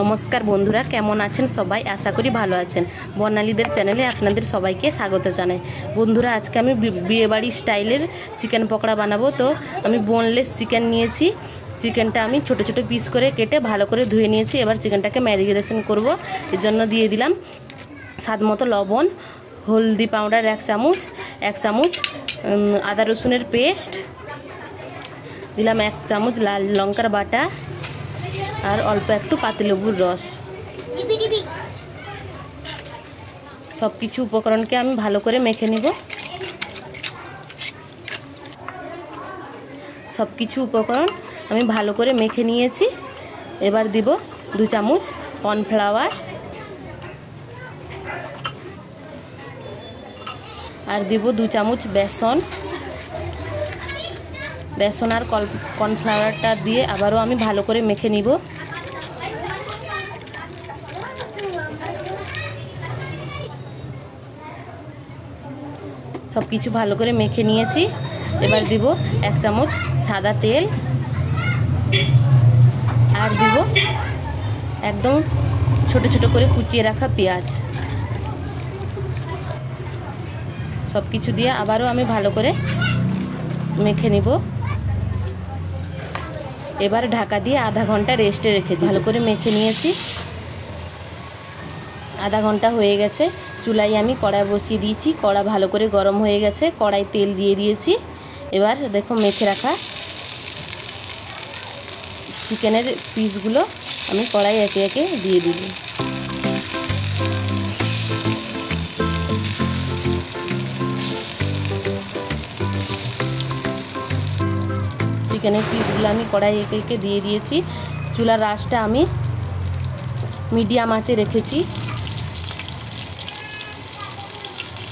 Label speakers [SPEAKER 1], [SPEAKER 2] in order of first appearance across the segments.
[SPEAKER 1] नमस्कार बंधुरा केमन आছেন सबाई आशा करी भालो आছেন বর্ণালীদের চ্যানেলে আপনাদের সবাইকে স্বাগত জানাই। বন্ধুরা আজকে আমি বিয়ে বাড়ি স্টাইলের চিকেন পকোড়া বানাবো। তো আমি বোনলেস চিকেন নিয়েছি। চিকেনটা আমি ছোট ছোট পিস করে কেটে ভালো করে ধুয়ে নিয়েছি। এবার চিকেনটাকে ম্যারিনেশন করব। এর জন্য দিয়ে দিলাম স্বাদ মতো লবণ, হলদি পাউডার 1 চামচ, আদা রসুনের পেস্ট দিলাম 1 চামচ, লাল লঙ্কার বাটা और अल्प एक पातिलेबुर रस। सबकिछु उपकरण के आमी भालो करे मेखे निब। सबकिछु उपकरण आमी भालो करे मेखे निएछि। एबार दिब 2 चामच कर्नफ्लावर और दिब 2 चामच बेसन। बेसन और कर्नफ्लावरटा दिए आबारो आमी भालो करे मेखे निब। सब किछु भालो करे मेखे निएछि। एबार दिब 1 चामच सादा तेल और दिब एकदम छोटो छोटो करे कुचिए रखा पेঁয়াজ। सब किछु दिए आबारो आमी भालो करे मेखे निब। एबार ढाका दिए आधा घंटा रेस्टे रेखे भालो करे मेखे निएछि। आधा घंटा हो गेছে। चूल्हाय आमी कड़ा बसिए दिएछि। कड़ा भालो करे गरम हो गेছে। कड़ाई तेल दिए दिएछि। एबार देखो मेखे रखा चिकेनेर पिसगुलो आमी कड़ाई एके एके दिए दिबो। चिकेनेर पिसगुलो आमी कड़ाई एके एके दिए दिएछि। चूलार आँचटा आमी मिडियाम आँचे रेखेछि।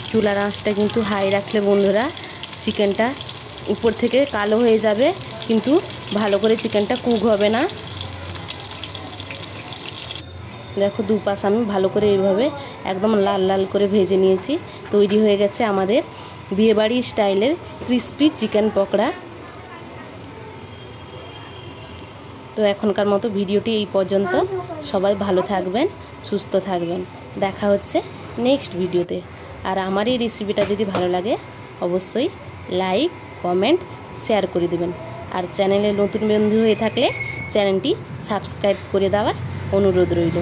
[SPEAKER 1] चूलार आँचटा किन्तु हाई राखले बंधुरा चिकेनटा ऊपर थेके कालो हये जाबे, किन्तु भालो करे चिकेनटा कुक होबे ना। देखो दु पाश आमी भालो करे एइभाবে एकदम लाल लाल करे भेजे निয়েছি। तैरी হয়ে গেছে আমাদের বিয়ে বাড়ি স্টাইলের ক্রিস্পি চিকেন পকোড়া। তো এখনকার মতো ভিডিওটি এই পর্যন্ত। সবাই ভালো থাকবেন, সুস্থ থাকবেন। দেখা হচ্ছে নেক্সট ভিডিওতে। আর আমার এই রেসিপিটা যদি ভালো লাগে অবশ্যই লাইক কমেন্ট শেয়ার করে দিবেন। আর চ্যানেলে নতুন বন্ধু হয়ে থাকলে চ্যানেলটি সাবস্ক্রাইব করে দেওয়ার অনুরোধ রইল।